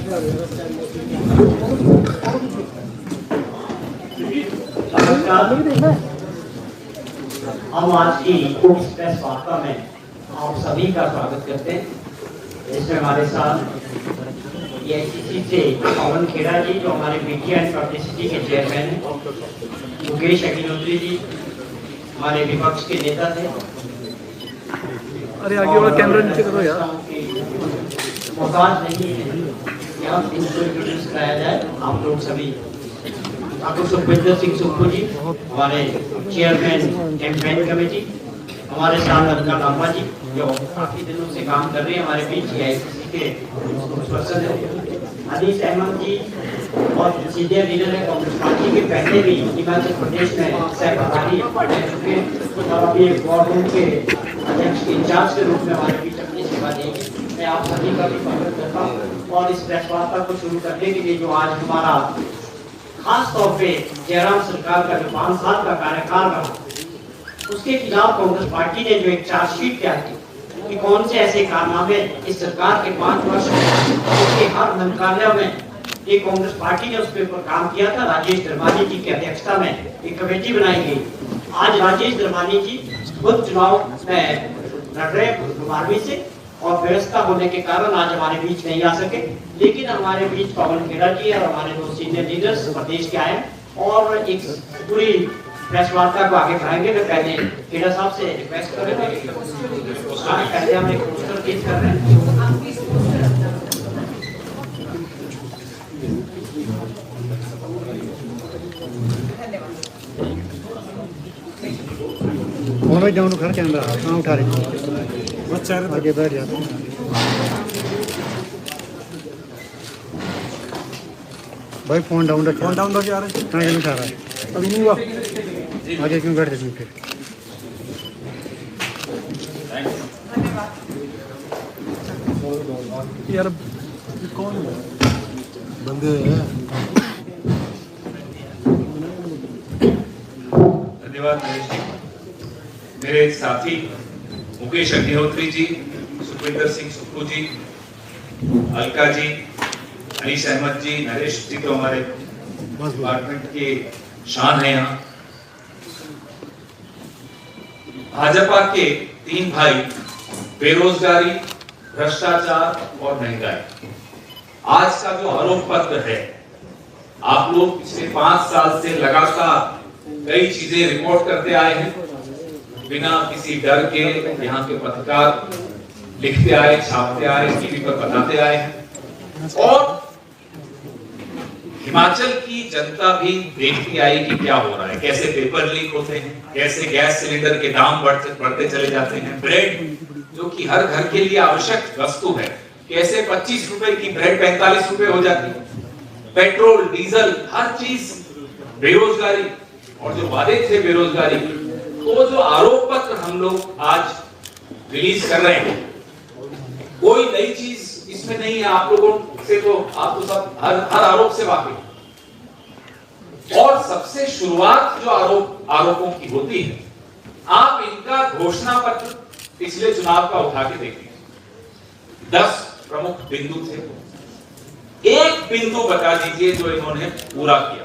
हम आज की इस प्रेस वार्ता में आप सभी का स्वागत करते हैं। इसमें हमारे साथ एआईसीसी से पवन खेड़ा जी जो हमारे मीडिया एंड पब्लिसिटी के चेयरमैन हैं, मुकेश अग्निहोत्री जी हमारे विपक्ष के नेता थे। अरे आगे वाला कैमरा नीचे करो यार। मोहताज नहीं है कि हम इनको इंट्रोड्यूस कराया जाए। आप लोग सभी डॉक्टर सुखविंदर सिंह सुक्खू जी हमारे चेयरमैन कैंपेन कमेटी, हमारे साथ अलका लांबा जी जो काफी दिनों से काम कर रहे हैं हमारे बीच एआईसीसी के पर्सन है, अनीस अहमद जी और सीनियर लीडर है कांग्रेस पार्टी के, पहले भी हिमाचल प्रदेश में सहभागी रह चुके हैं और अभी वार रूम के अध्यक्ष इंचार्ज के रूप में हमारे बीच अपनी सेवा देंगे। मैं आप सभी का भी स्वागत करता हूँ और इस प्रेस वार्ता को शुरू करने के लिए जो आज हमारा खास तौर पे जयराम सरकार का जो 5 साल का कार्यकाल रहा उसके खिलाफ कांग्रेस पार्टी ने जो एक चार्जशीट किया थी कि कौन से ऐसे कारनामे इस सरकार के 5 वर्ष में हर मंत्रालय में ये कांग्रेस पार्टी ने उसके ऊपर काम किया था। राजेश धर्मानी जी की अध्यक्षता में एक कमेटी बनाई गई। आज राजेश धर्मानी जी खुद चुनाव में लड़ रहे 12वीं से और व्यवस्था होने के कारण आज हमारे बीच नहीं आ सके, लेकिन हमारे बीच पवन खेड़ा जी और हमारे 2 सीनियर लीडर्स प्रदेश के आए और एक पूरी प्रेस वार्ता को आगे बढ़ाएंगे। मैं पहले खेड़ा साहब से रिक्वेस्ट कर रहे हैं, पहले हम एक पोस्टर पेश कर रहे हैं। भाई डाउन कर कैमरा कहाँ उठा रहे बच्चा आगे बैठ जाते हैं। भाई फोन डाउन रख जा रहा है कहाँ नहीं उठा रहा है अभी नहीं हुआ आगे क्यों बैठ जाते फिर। यार कौन बंदे हैं। धन्यवाद नरेश जी। मेरे साथी मुकेश अग्निहोत्री जी, सुखविंदर सिंह सुक्खू जी, अलका जी, अनीस अहमद जी, नरेश जी तो हमारे डिपार्टमेंट के शान है। यहाँ भाजपा के 3 भाई बेरोजगारी, भ्रष्टाचार और महंगाई आज का जो आरोप पत्र है, आप लोग पिछले 5 साल से लगातार कई चीजें रिपोर्ट करते आए हैं बिना किसी डर के। यहाँ के पत्रकार लिखते आए, छापते आए, टीवी पर बताते आए हैं और हिमाचल की जनता भी देखती आई कि क्या हो रहा है, कैसे पेपर लीक होते हैं, कैसे गैस सिलेंडर के दाम बढ़ते चले जाते हैं, ब्रेड जो कि हर घर के लिए आवश्यक वस्तु है कैसे 25 रुपए की ब्रेड 45 रुपए हो जाती है, पेट्रोल डीजल हर चीज, बेरोजगारी और जो वादे थे बेरोजगारी, तो जो आरोप पत्र हम लोग आज रिलीज कर रहे हैं कोई नई चीज इसमें नहीं है। आप लोगों से तो आप तो सब हर आरोप से वाकिफ और सबसे शुरुआत जो आरोपों की होती है, आप इनका घोषणा पत्र पिछले चुनाव का उठा के देखिए। 10 प्रमुख बिंदु थे, एक बिंदु बता दीजिए जो इन्होंने पूरा किया।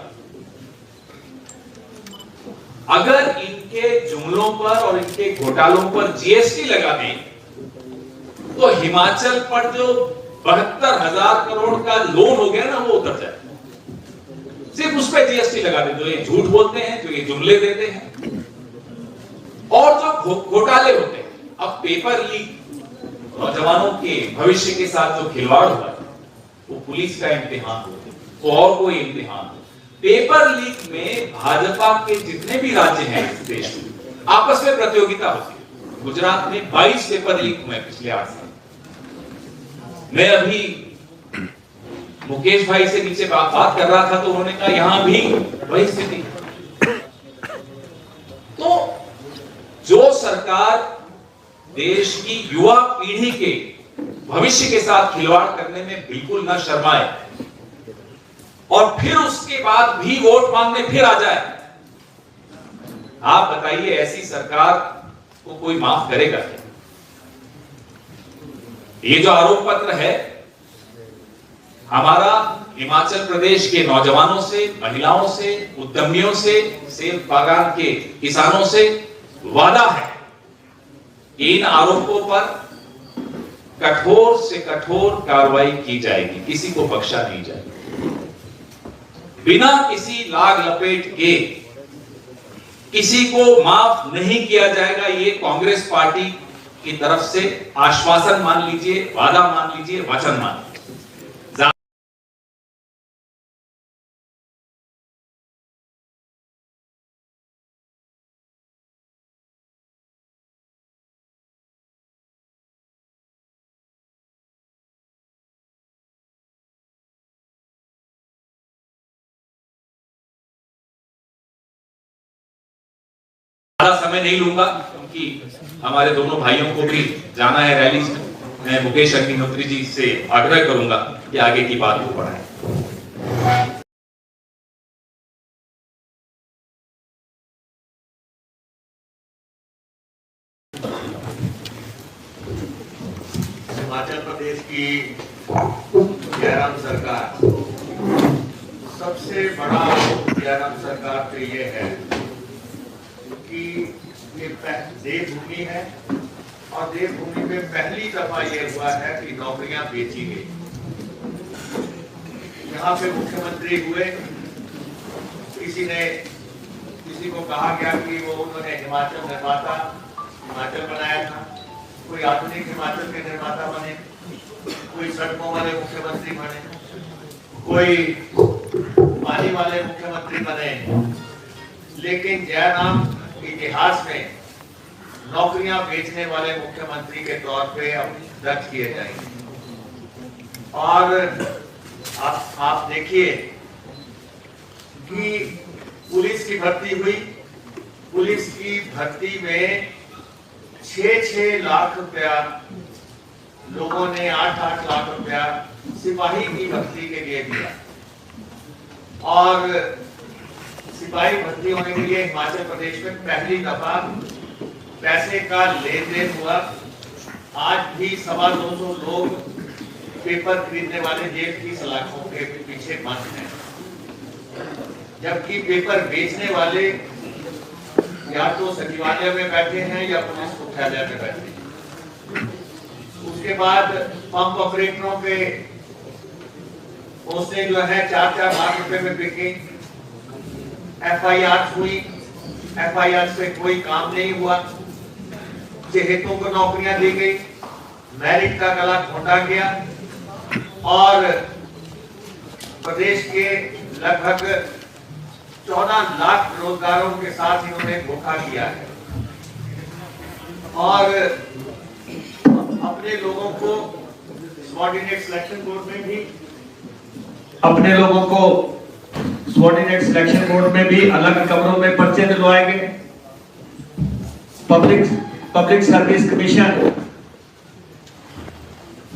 अगर इनके जुमलों पर और इनके घोटालों पर जीएसटी लगा दें तो हिमाचल पर जो 72,000 करोड़ का लोन हो गया ना वो उतर जाए। सिर्फ उस पर जीएसटी लगा दें, जो ये झूठ बोलते हैं, जो ये जुमले देते हैं और जो घोटाले होते हैं। अब पेपर लीक, नौजवानों के भविष्य के साथ जो खिलवाड़ हुआ है, वो पुलिस का इम्तिहान हो तो और कोई इम्तिहान हो। पेपर लीक में भाजपा के जितने भी राज्य हैं इस देश में आपस में प्रतियोगिता होती है। गुजरात में 22 पेपर लीक हुए पिछले 8 साल। मैं अभी मुकेश भाई से नीचे बात कर रहा था तो उन्होंने कहा यहां भी वही स्थिति। तो जो सरकार देश की युवा पीढ़ी के भविष्य के साथ खिलवाड़ करने में बिल्कुल न शर्माए और फिर उसके बाद भी वोट मांगने फिर आ जाए, आप बताइए ऐसी सरकार को कोई माफ करेगा क्या? ये जो आरोप पत्र है हमारा हिमाचल प्रदेश के नौजवानों से, महिलाओं से, उद्यमियों से, सेब बागान के किसानों से वादा है कि इन आरोपों पर कठोर से कठोर कार्रवाई की जाएगी, किसी को बख्शा नहीं जाएगा। बिना किसी लाग लपेट के किसी को माफ नहीं किया जाएगा, ये कांग्रेस पार्टी की तरफ से आश्वासन मान लीजिए, वादा मान लीजिए, वचन मान लीजिए। ज्यादा समय नहीं लूंगा क्योंकि हमारे दोनों भाइयों को भी जाना है रैली में। मैं मुकेश अग्निहोत्री जी से आग्रह करूंगा कि आगे की बात को बढ़ाएं। हिमाचल प्रदेश की जयराम सरकार, सबसे बड़ा जयराम सरकार तो ये है कि ये देवभूमि है और देवभूमि में पहली दफा ये हुआ है कि नौकरियां बेची गई। यहाँ पे मुख्यमंत्री हुए, किसी को कहा गया कि वो उन्होंने हिमाचल निर्माता हिमाचल बनाया था, कोई आधुनिक हिमाचल के निर्माता बने, कोई सड़कों वाले मुख्यमंत्री बने, कोई पानी वाले मुख्यमंत्री बने, लेकिन जयराम इतिहास में नौकरियां बेचने वाले मुख्यमंत्री के तौर पे अब दर्ज किए जाएंगे। और आप देखिए कि पुलिस की भर्ती हुई, पुलिस की भर्ती में 6-6 लाख रुपया लोगों ने 8-8 लाख रुपया सिपाही की भर्ती के लिए दिया। और सिपाही भर्ती होने के लिए हिमाचल प्रदेश में पहली दफा पैसे का लेन देन हुआ। आज भी 250 लोग पेपर खरीदने वाले जेल की सलाखों के पीछे बंद हैं, जबकि पेपर बेचने वाले या तो सचिवालय में बैठे हैं या पुलिस मुख्यालय में बैठे हैं। उसके बाद पंप ऑपरेटरों के उसने जो है 4-4 लाख रुपए में बिके। FIR हुई, FIR से कोई काम नहीं हुआ, चहेतों को नौकरियां दी गई, मैरिट का गला घोंटा गया और प्रदेश के लगभग 14 लाख बेरोजगारों के साथ इन्होंने धोखा किया है। और अपने लोगों को सबऑर्डिनेट सिलेक्शन बोर्ड में भी अलग कमरों में पर्चे दिलवाए गए। पब्लिक सर्विस कमीशन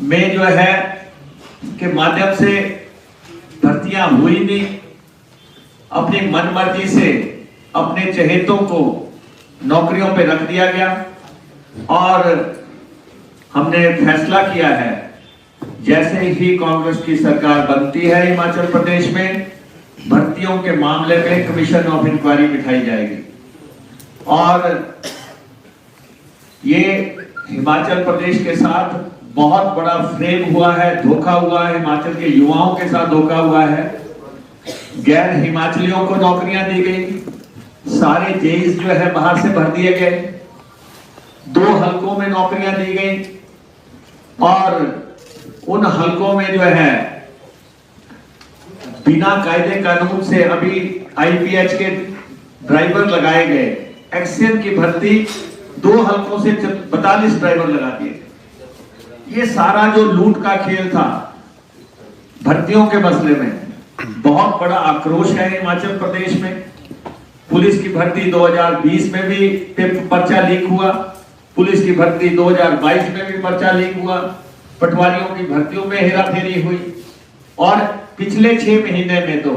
में जो है के माध्यम से भर्तियां हुई नहीं, अपनी मनमर्जी से अपने चहेतों को नौकरियों पे रख दिया गया। और हमने फैसला किया है जैसे ही कांग्रेस की सरकार बनती है हिमाचल प्रदेश में, भर्तियों के मामले में कमीशन ऑफ इंक्वायरी बिठाई जाएगी। और ये हिमाचल प्रदेश के साथ बहुत बड़ा फ्रेम हुआ है, धोखा हुआ है, हिमाचल के युवाओं के साथ धोखा हुआ है। गैर हिमाचलियों को नौकरियां दी गई, सारे जेईस जो है बाहर से भर दिए गए, 2 हलकों में नौकरियां दी गई और उन हलकों में जो है बिना कायदे कानून से अभी IPH के ड्राइवर लगाए गए। एक्सेल की भर्ती 2 हलकों से 42 ड्राइवर लगा दिए। ये सारा जो लूट का खेल था भर्तियों के मसले में, बहुत बड़ा आक्रोश है हिमाचल प्रदेश में। पुलिस की भर्ती 2020 में भी पर्चा लीक हुआ, पुलिस की भर्ती 2022 में भी पर्चा लीक हुआ, पटवारियों की भर्तियों में हेराफेरी हुई। और पिछले 6 महीने में तो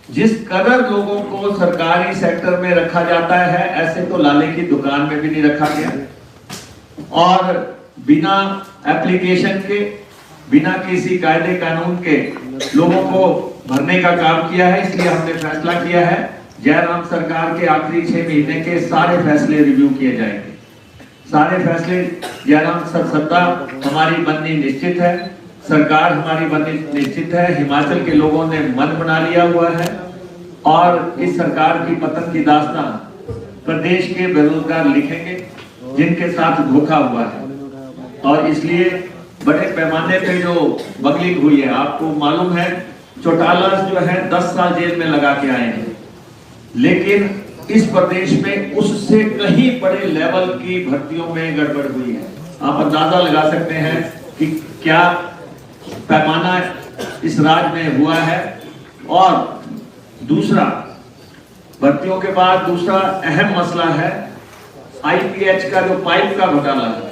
जिस कदर लोगों को सरकारी सेक्टर में रखा जाता है, ऐसे तो लाले की दुकान में भी नहीं रखा गया। और बिना एप्लीकेशन के बिना किसी कायदे कानून के लोगों को भरने का काम किया है। इसलिए हमने फैसला किया है जयराम सरकार के आखिरी 6 महीने के सारे फैसले रिव्यू किए जाएंगे। सारे फैसले जयराम सत्ता हमारी बननी निश्चित है, सरकार हमारी बननी निश्चित है। हिमाचल के लोगों ने मन बना लिया हुआ है और इस सरकार की पतन की दास्तान प्रदेश के बेरोजगार लिखेंगे जिनके साथ धोखा हुआ है। और इसलिए बड़े पैमाने पे जो बगलिंग हुई है, आपको मालूम है चौटाला जो है 10 साल जेल में लगा के आए हैं, लेकिन इस प्रदेश में उससे कहीं बड़े लेवल की भर्तियों में गड़बड़ हुई है। आप अंदाजा लगा सकते हैं कि क्या पैमाना इस राज्य में हुआ है। और दूसरा, भर्तियों के बाद दूसरा अहम मसला है IPH का जो पाइप का घोटाला है।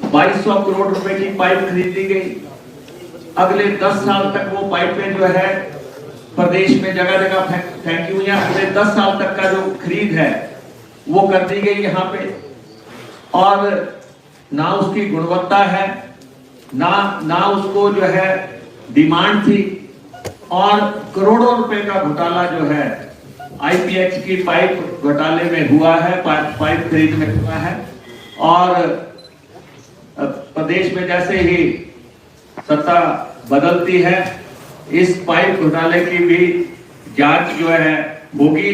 2200 करोड़ रुपए की पाइप खरीदी गई। अगले 10 साल तक वो पाइपें जो है प्रदेश में जगह जगह फेंकी हुई है। अगले 10 साल तक का जो खरीद है वो कर दी गई यहाँ पे, और ना उसकी गुणवत्ता है, ना उसको जो है डिमांड थी, और करोड़ों रुपए का घोटाला जो है IPH की पाइप घोटाले में हुआ है, पाइप खरीद में हुआ है। और प्रदेश में जैसे ही सत्ता बदलती है, इस पाइप घोटाले की भी जांच जो है होगी,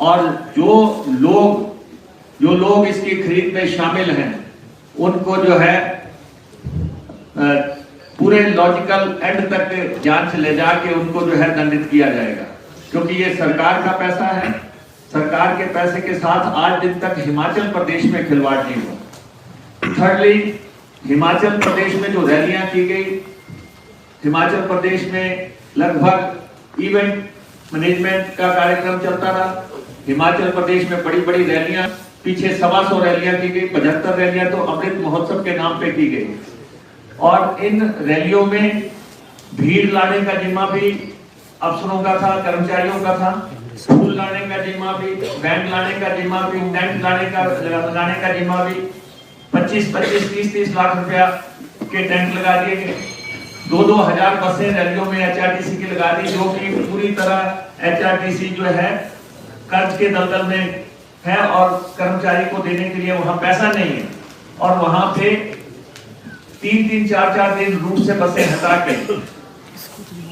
और जो लोग इसकी खरीद में शामिल हैं उनको जो है पूरे लॉजिकल एंड तक जांच ले जाके उनको जो है दंडित किया जाएगा, क्योंकि ये सरकार का पैसा है। सरकार के पैसे के साथ आज दिन तक हिमाचल प्रदेश में खिलवाड़ नहीं हुआ। थर्डली, हिमाचल प्रदेश में जो रैलियां की गई, हिमाचल प्रदेश में लगभग इवेंट मैनेजमेंट का कार्यक्रम चलता रहा। हिमाचल प्रदेश में बड़ी बड़ी रैलियां, पीछे 125 रैलियां की गई, 75 रैलियां तो अमृत महोत्सव के नाम पे की गई। और इन रैलियों में भीड़ लाने का जिम्मा भी अफसरों का था, कर्मचारियों का था। फूल लाने का जिम्मा भी, बैंड लाने का जिम्मा भी, टेंट लगाने का जिम्मा भी। 25-25, 30-30 लाख रुपया के टेंट लगा दिए गए। 2-2 हजार बसें रैलियों में HRTC की लगा दी, जो कि पूरी तरह HRTC जो है कर्ज के दलदल में है और कर्मचारी को देने के लिए वहां पैसा नहीं है। और वहां पे 3-3, 4-4 दिन रूट से बसें हटा के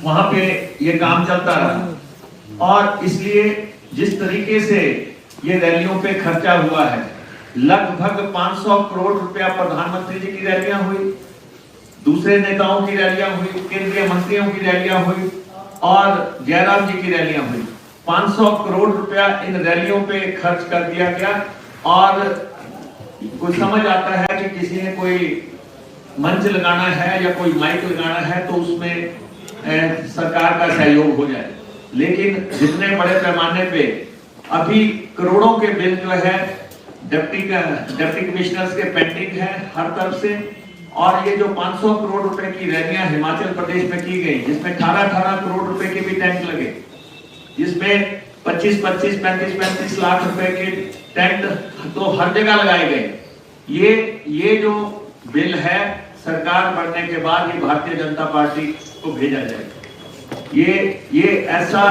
वहां पे ये काम चलता रहा। और इसलिए जिस तरीके से ये रैलियों पे खर्चा हुआ है, लगभग 500 करोड़ रुपया प्रधानमंत्री जी की रैलियां हुई, दूसरे नेताओं की रैलियां हुई, केंद्रीय मंत्रियों की रैलियां हुई और जयराम जी की रैलियां हुई। 500 करोड़ रुपया इन रैलियों पे खर्च कर दिया गया। और कुछ समझ आता है कि किसी ने कोई मंच लगाना है या कोई माइक लगाना है तो उसमें सरकार का सहयोग हो जाए, लेकिन जितने बड़े पैमाने पे अभी करोड़ों के बिल जो है डिप्टी कमिश्नर्स के पेंडिंग है हर तरफ से। और ये जो 500 करोड़ रुपए की रैलियां हिमाचल प्रदेश में की गई, जिसमें 18-18 करोड़ रुपए के भी टेंट लगे, जिसमें 25-25, 35-35 लाख रुपए के टेंट तो हर जगह लगाए गए। ये जो बिल है सरकार बढ़ने के बाद ये भारतीय जनता पार्टी को भेजा जाएगा। ये ऐसा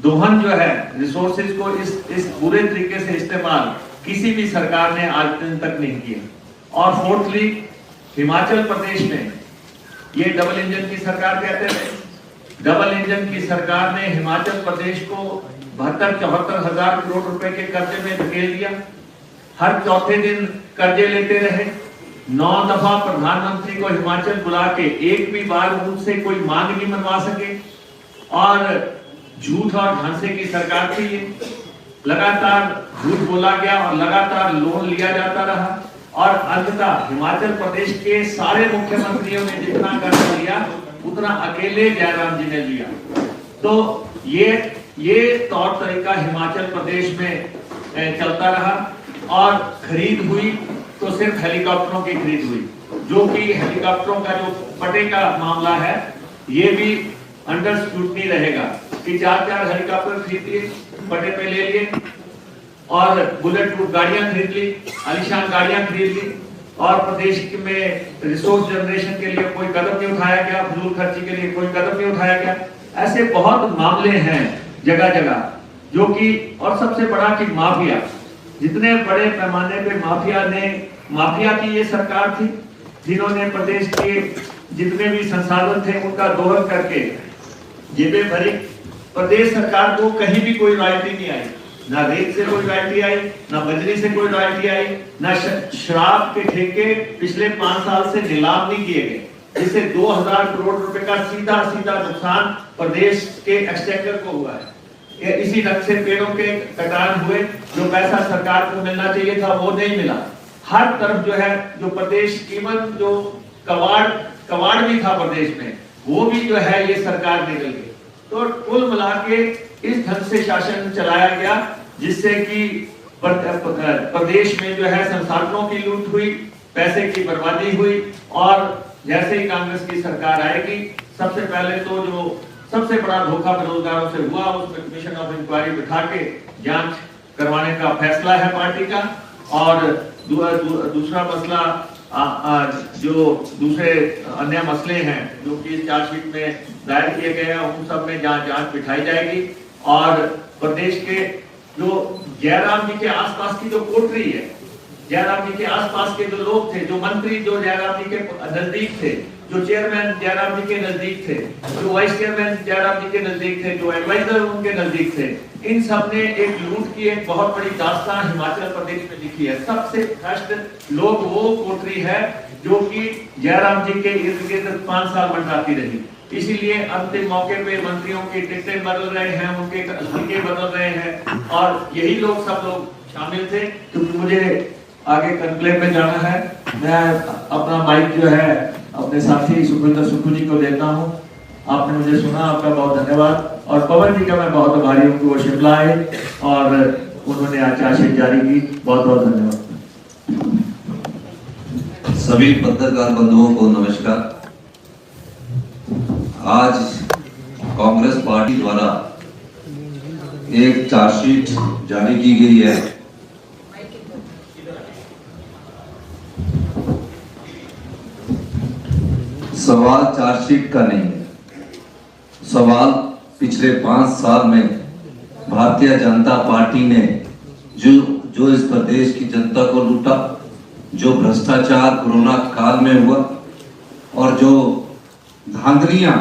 दोहन जो है रिसोर्सेज को इस बुरे तरीके से इस्तेमाल किसी भी सरकार ने आज दिन तक नहीं किया। और फोर्थली, हिमाचल प्रदेश में ये डबल इंजन की सरकार कहते थे। डबल इंजन की सरकार ने हिमाचल प्रदेश को 72-74 हजार करोड़ रुपए के कर्जे में धकेल दिया। हर चौथे दिन कर्जे लेते रहे। 9 दफा प्रधानमंत्री को हिमाचल बुला के एक भी बार उनसे कोई मांग नहीं मनवा सके। और झूठ और झांसे की सरकार थी ये। लगातार झूठ बोला गया और लगातार लोन लिया जाता रहा। और अंततः हिमाचल प्रदेश के सारे मुख्यमंत्रियों ने जितना कर्ज लिया उतना अकेले जयराम जी ने लिया। तो ये तौर तरीका हिमाचल प्रदेश में चलता रहा। और खरीद हुई तो सिर्फ हेलीकॉप्टरों की खरीद हुई, जो कि हेलीकॉप्टरों का जो पटे का मामला है ये भी अंडर स्क्रूटनी रहेगा कि 4-4 हेलीकॉप्टर खरीद लिए, पटे पे ले लिए, और बुलेट प्रूफ गाड़ियां खरीद ली, आलीशान गाड़ियां खरीद ली। और प्रदेश में रिसोर्स जनरेशन के लिए कोई कदम नहीं उठाया गया, फजूल खर्ची के लिए कोई कदम नहीं उठाया गया। ऐसे बहुत मामले हैं जगह जगह जो कि, और सबसे बड़ा कि माफिया, जितने बड़े पैमाने पे माफिया की ये सरकार थी जिन्होंने प्रदेश के जितने भी संसाधन थे उनका दोहन करके जेबें भरी। प्रदेश सरकार को कहीं भी कोई रॉयल्टी नहीं आई, ना रेत से कोई रॉयल्टी आई, ना बजरी से कोई रॉयल्टी आई, ना शराब के ठेके पिछले 5 साल से नीलाम नहीं किए गए, जिससे 2000 करोड़ रुपए का सीधा नुकसान प्रदेश के एक्सचेकर को हुआ है। इसी ढंग से पेड़ों के कटान हुए, जो पैसा सरकार को मिलना चाहिए था वो नहीं मिला। हर तरफ जो है, जो प्रदेश इवन जो कवाड़ भी था प्रदेश में, वो भी जो है ये सरकार निकल गई। तो कुल मिला के इस ढंग से शासन चलाया गया जिससे कि प्रदेश में जो है संसाधनों की लूट हुई, पैसे की बर्बादी हुई। और जैसे ही कांग्रेस की सरकार आएगी, सबसे पहले तो जो सबसे बड़ा धोखा बेरोजगारों से हुआ, उसमें कमीशन ऑफ इंक्वायरी बिठा के जांच करवाने का फैसला है पार्टी का। और दूसरा मसला, जो दूसरे अन्य मसले हैं जो कि चार्जशीट में दायर किए गए हैं, उन सब में जांच बिठाई जाएगी। और प्रदेश के जो जयराम जी के आसपास की जो कोटरी है, जयराम जी के आसपास के जो लोग थे, जो मंत्री जो जयराम जी के नजदीक थे, जो चेयरमैन जयराम जी के नजदीक थे, जो वाइस चेयरमैन जयराम जी के नजदीक थे, जो एडवाइजर उनके नजदीक थे, इन सब ने एक लूट की एक बहुत बड़ी दास्तान हिमाचल प्रदेश में लिखी है। सबसे भ्रष्ट लोग वो कोटरी है जो कि जयराम जी के इर्द गिर्द 5 साल मंडराती रही। इसीलिए अंतिम मौके पे मंत्रियों की टिकटें बदल रहे हैं, उनके हल्के बदल रहे हैं, और यही लोग सब लोग शामिल थे। क्योंकि मुझे आगे कन्क्लेव में जाना है, मैं अपना माइक जो है अपने साथी सुखविंदर सुक्खू जी को देता हूँ। आपने मुझे सुना, आपका बहुत धन्यवाद। और पवन जी का मैं बहुत आभारी हूँ कि वो शिमला आए और उन्होंने आज चार्जशीट जारी की। बहुत बहुत धन्यवाद। सभी पत्रकार बंधुओं को नमस्कार। आज कांग्रेस पार्टी द्वारा एक चार्जशीट जारी की गई है। सवाल चार्जशीट का नहीं है, सवाल पिछले 5 साल में भारतीय जनता पार्टी ने जो इस प्रदेश की जनता को लूटा, जो भ्रष्टाचार कोरोना काल में हुआ और जो धांधलियां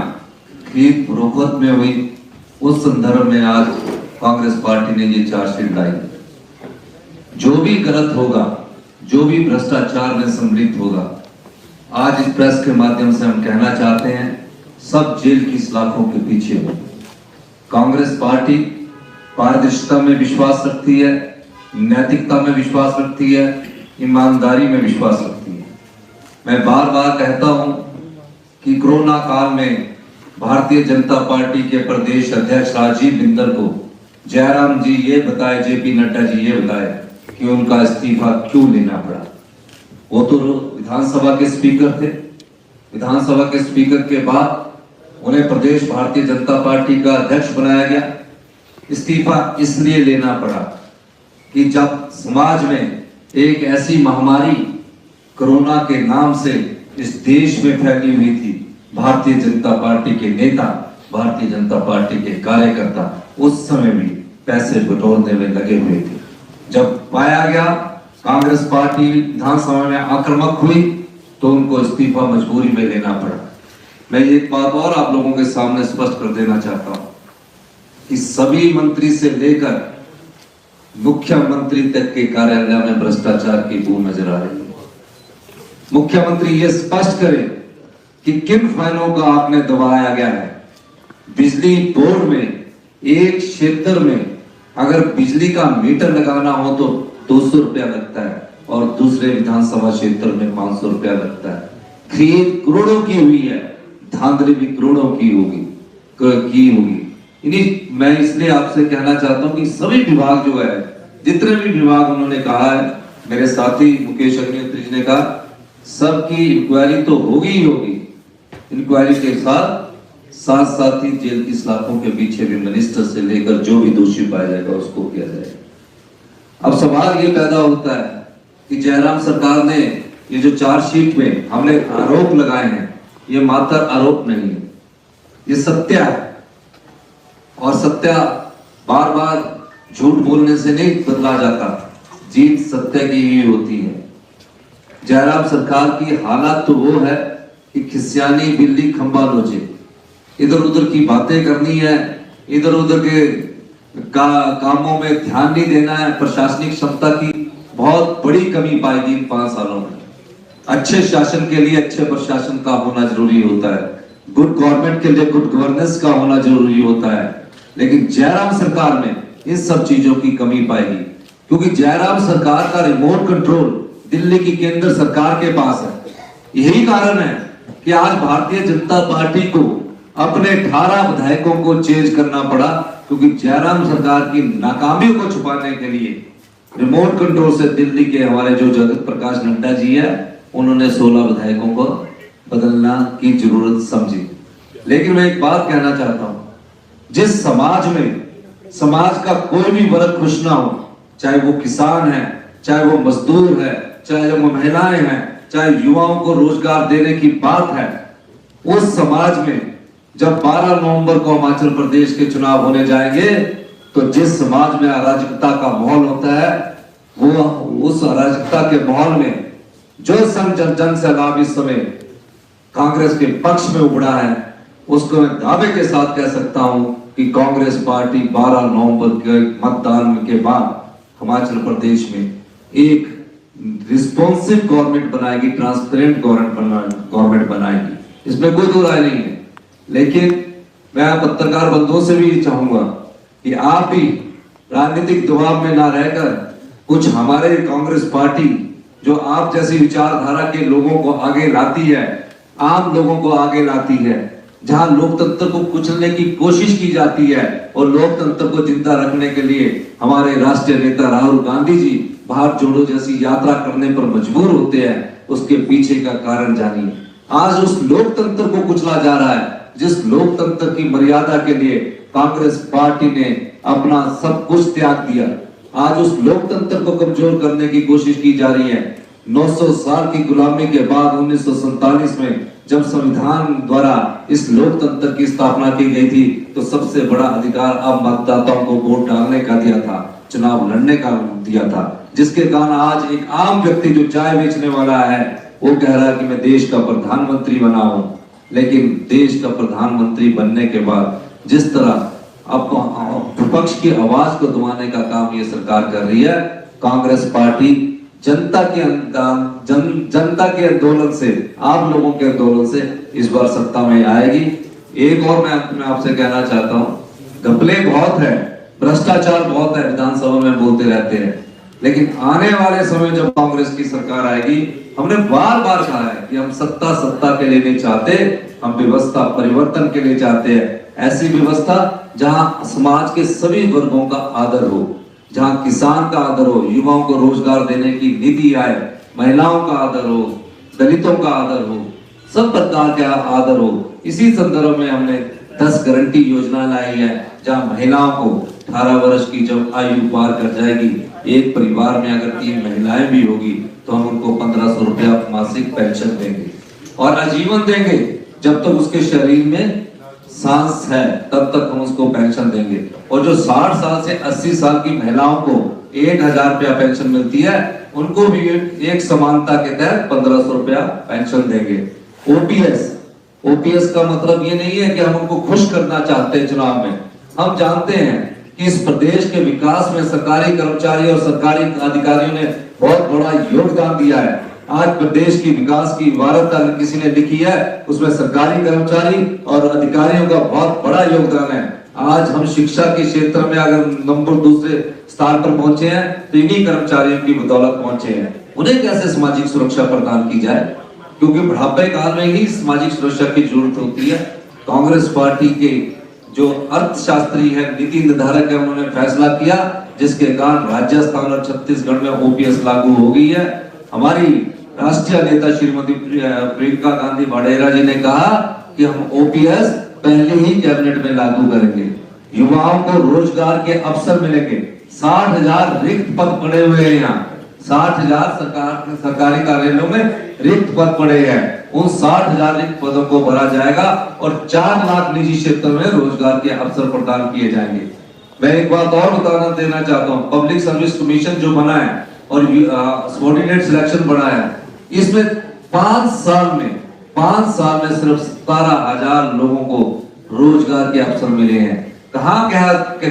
खरीद फरोख्त में हुई, उस संदर्भ में आज कांग्रेस पार्टी ने ये चार्जशीट लाई। जो भी गलत होगा, जो भी भ्रष्टाचार में सम्मिलित होगा, आज इस प्रेस के माध्यम से हम कहना चाहते हैं, सब जेल की सलाखों के पीछे हो। कांग्रेस पार्टी पारदर्शिता में विश्वास रखती है, नैतिकता में विश्वास रखती है, ईमानदारी में विश्वास रखती है। मैं बार बार कहता हूं कि कोरोना काल में भारतीय जनता पार्टी के प्रदेश अध्यक्ष राजीव बिंदल को जयराम जी ये बताए, जेपी नड्डा जी ये बताए कि उनका इस्तीफा क्यों लेना पड़ा। वो तो विधानसभा के स्पीकर थे। विधानसभा के स्पीकर के बाद उन्हें प्रदेश भारतीय जनता पार्टी का अध्यक्ष बनाया गया। इस्तीफा इसलिए लेना पड़ा कि जब समाज में एक ऐसी महामारी कोरोना के नाम से इस देश में फैली हुई थी, भारतीय जनता पार्टी के नेता, भारतीय जनता पार्टी के कार्यकर्ता उस समय भी पैसे बटोरने में लगे हुए थे। जब पाया गया कांग्रेस पार्टी विधानसभा में आक्रामक हुई तो उनको इस्तीफा मजबूरी में लेना पड़ा। मैं एक बात और आप लोगों के सामने स्पष्ट कर देना चाहता हूं कि सभी मंत्री से लेकर मुख्यमंत्री तक के कार्यालय में भ्रष्टाचार की बू नजर आ रही है। मुख्यमंत्री ये स्पष्ट करे कि किन फाइलों का आपने दबाया गया है। बिजली बोर्ड में एक क्षेत्र में अगर बिजली का मीटर लगाना हो तो 200 रुपया लगता है और दूसरे विधानसभा क्षेत्र में 500 रुपया लगता है। खरीद करोड़ों की हुई है, धांधली भी करोड़ों की होगी। मैं इसलिए आपसे कहना चाहता हूं कि सभी विभाग जो है, जितने भी विभाग उन्होंने कहा है, मेरे साथी मुकेश अग्निहोत्री जी ने कहा, सबकी इंक्वायरी तो होगी ही होगी। इंक्वायरी के साथ साथ ही जेल की सलाखों के पीछे भी मिनिस्टर से लेकर जो भी दोषी पाया जाएगा उसको किया जाएगा। अब सवाल ये पैदा होता है कि जयराम सरकार ने ये जो चार्जशीट में हमने आरोप लगाए हैं, ये मात्र आरोप नहीं है, ये सत्य है। और सत्य बार बार झूठ बोलने से नहीं बदला जाता, जीत सत्य की ही होती है। जयराम सरकार की हालत तो वो है कि खिसियानी बिल्ली खंबा नोचे, इधर उधर की बातें करनी है, इधर उधर के कामों में ध्यान नहीं देना है। प्रशासनिक क्षमता की बहुत बड़ी कमी पाएगी इन 5 सालों में। अच्छे शासन के लिए अच्छे प्रशासन का होना जरूरी होता है, गुड गवर्नमेंट के लिए गुड गवर्नेंस का होना जरूरी होता है। लेकिन जयराम सरकार में इन सब चीजों की कमी पाएगी, क्योंकि जयराम सरकार का रिमोट कंट्रोल दिल्ली की केंद्र सरकार के पास है। यही कारण है कि आज भारतीय जनता पार्टी को अपने 18 विधायकों को चेंज करना पड़ा, क्योंकि जयराम सरकार की नाकामियों को छुपाने के लिए रिमोट कंट्रोल से दिल्ली के हमारे जो जगत प्रकाश नड्डा जी है, उन्होंने 16 विधायकों को बदलना की जरूरत समझी। लेकिन मैं एक बात कहना चाहता हूं, जिस समाज में समाज का कोई भी वर्ग खुश ना हो, चाहे वो किसान है, चाहे वो मजदूर है, चाहे वो महिलाएं हैं, चाहे युवाओं को रोजगार देने की बात है, उस समाज में जब 12 नवंबर को हिमाचल प्रदेश के चुनाव होने जाएंगे, तो जिस समाज में अराजकता का माहौल होता है, वो उस अराजकता के माहौल में जो जन सैलाब इस समय कांग्रेस के पक्ष में उभरा है, उसको मैं दावे के साथ कह सकता हूं कि कांग्रेस पार्टी 12 नवंबर के मतदान के बाद हिमाचल प्रदेश में एक रिस्पॉन्सिव गवर्नमेंट बनाएगी, ट्रांसपेरेंट गवर्नमेंट बनाएगी, इसमें कोई दो राय नहीं है। लेकिन मैं पत्रकार बंधुओं से भी चाहूंगा कि आप भी राजनीतिक दबाव में ना रहकर कुछ हमारे कांग्रेस पार्टी जो आप जैसी विचारधारा के लोगों को आगे लाती है, आम लोगों को आगे लाती है, जहां लोकतंत्र को कुचलने की कोशिश की जाती है और लोकतंत्र को जिंदा रखने के लिए हमारे राष्ट्रीय नेता राहुल गांधी जी भारत जोड़ो जैसी यात्रा करने पर मजबूर होते हैं, उसके पीछे का कारण जानिए। आज उस लोकतंत्र को कुचला जा रहा है, जिस लोकतंत्र की मर्यादा के लिए कांग्रेस पार्टी ने अपना सब कुछ त्याग दिया। आज उस लोकतंत्र को कमजोर करने की कोशिश की जा रही है। 900 साल की गुलामी के बाद 1947 में जब संविधान द्वारा इस लोकतंत्र की स्थापना की गई थी, तो सबसे बड़ा अधिकार अब मतदाताओं को वोट डालने का दिया था, चुनाव लड़ने का दिया था, जिसके कारण आज एक आम व्यक्ति जो चाय बेचने वाला है, वो कह रहा है कि मैं देश का प्रधानमंत्री बना हूं। लेकिन देश का प्रधानमंत्री बनने के बाद जिस तरह अब विपक्ष की आवाज को दबाने का काम ये सरकार कर रही है, कांग्रेस पार्टी जनता के आंदोलन से, आप लोगों के आंदोलन से इस बार सत्ता में आएगी। एक और मैं अंत में आपसे कहना चाहता हूं, घपले बहुत है, भ्रष्टाचार बहुत है, विधानसभा में बोलते रहते हैं, लेकिन आने वाले समय जब कांग्रेस की सरकार आएगी, हमने बार बार कहा है कि हम सत्ता के लिए नहीं चाहते, हम व्यवस्था परिवर्तन के लिए चाहते हैं। ऐसी व्यवस्था जहां समाज के सभी वर्गों का आदर हो, जहां किसान का आदर हो, युवाओं को रोजगार देने की नीति आए, महिलाओं का आदर हो, दलितों का आदर हो, सब प्रकार का आदर हो। इसी संदर्भ में हमने 10 गारंटी योजना लाई है, जहां महिलाओं को 18 वर्ष की जब आयु पार कर जाएगी, एक परिवार में अगर 3 महिलाएं भी होगी, तो हम उनको 1500 रुपया मासिक पेंशन देंगे और आजीवन देंगे। जब तक उसके शरीर में सांस है तब तक हम उसको पेंशन देंगे। और जो 60 साल से 80 साल की महिलाओं को 1000 रुपया पेंशन मिलती है, उनको भी एक समानता के तहत 1500 रुपया पेंशन देंगे। ओपीएस का मतलब ये नहीं है कि हम उनको खुश करना चाहते हैं चुनाव में। हम जानते हैं कि इस प्रदेश के विकास में सरकारी कर्मचारी और सरकारी अधिकारियों ने बहुत बड़ा योगदान दिया है। आज प्रदेश की विकास की इबारत अगर किसी ने लिखी है, उसमें सरकारी कर्मचारी और अधिकारियों का बहुत बड़ा योगदान है। आज हम शिक्षा के क्षेत्र में अगर नंबर 2 स्थान पर पहुंचे हैं, तो इन्हीं कर्मचारियों की बदौलत पहुंचे हैं। उन्हें कैसे सामाजिक सुरक्षा प्रदान की जाए, क्योंकि बुढ़ापे काल में ही सामाजिक सुरक्षा की जरूरत होती है। कांग्रेस पार्टी के जो अर्थशास्त्री है, नीति निर्धारक है, उन्होंने फैसला किया, जिसके कारण राजस्थान और छत्तीसगढ़ में ओपीएस लागू हो गई है। हमारी राष्ट्रीय नेता श्रीमती प्रियंका गांधी वाडेरा जी ने कहा कि हम ओपीएस पहले ही कैबिनेट में लागू करेंगे। युवाओं को रोजगार के अवसर मिलेंगे। 60,000 रिक्त पद पड़े हुए हैं यहाँ, 60,000 सरकारी कार्यालयों में रिक्त पद पड़े हैं। उन 60,000 रिक्त पदों को भरा जाएगा और 4 लाख निजी क्षेत्र में रोजगार के अवसर प्रदान किए जाएंगे। मैं एक बात और बताना देना चाहता हूँ, पब्लिक सर्विस कमीशन जो बना है और सबऑर्डिनेट सिलेक्शन बना है, इसमें 5 साल में सिर्फ 17,000 लोगों को रोजगार के अवसर मिले हैं। कहाँ कहते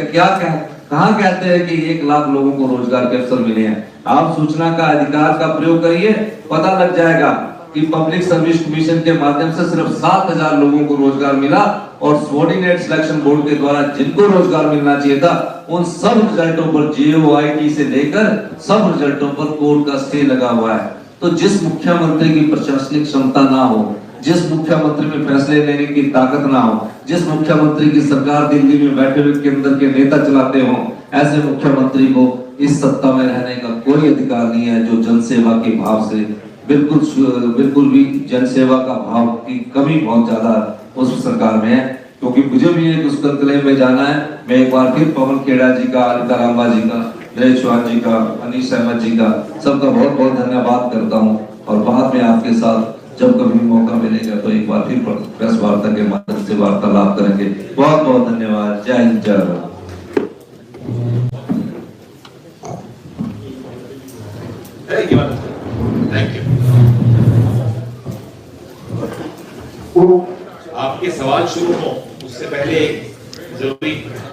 हैं कि 1 लाख लोगों को रोजगार के अवसर मिले हैं? आप सूचना का अधिकार का प्रयोग करिए, पता लग जाएगा कि पब्लिक सर्विस कमीशन के माध्यम से सिर्फ 7,000 लोगों को रोजगार मिला और सबऑर्डिनेट सिलेक्शन बोर्ड के द्वारा जिनको रोजगार मिलना चाहिए था उन सब रिजल्टों पर JOIT से लेकर सब रिजल्टों पर कोर्ट का स्टे लगा हुआ है। तो जिस मुख्यमंत्री की प्रशासनिक क्षमता ना हो, जिस मुख्यमंत्री में फैसले लेने की ताकत ना हो, जिस मुख्यमंत्री की सरकार दिल्ली में बैठे हुए केंद्र के नेता चलाते हो, ऐसे मुख्यमंत्री को इस सत्ता में रहने का कोई अधिकार नहीं है जो जनसेवा के भाव से बिल्कुल भी जनसेवा का भाव की कमी बहुत ज्यादा उस सरकार में है। क्योंकि मुझे भी एक उस कतले में जाना है। मैं एक बार फिर पवन खेड़ा जी का, अनिता रामबा जी का, नरेश चौहान जी का, अनीश अहमद जी का सबका बहुत बहुत धन्यवाद करता हूँ। और बाद में आपके साथ जब कभी मौका मिलेगा तो एक बार फिर प्रेस वार्ता के माध्यम से वार्तालाप करेंगे। बहुत बहुत धन्यवाद। जय हिंद, जय भारत। Thank you. आपके सवाल शुरू हो उससे पहले एक जरूरी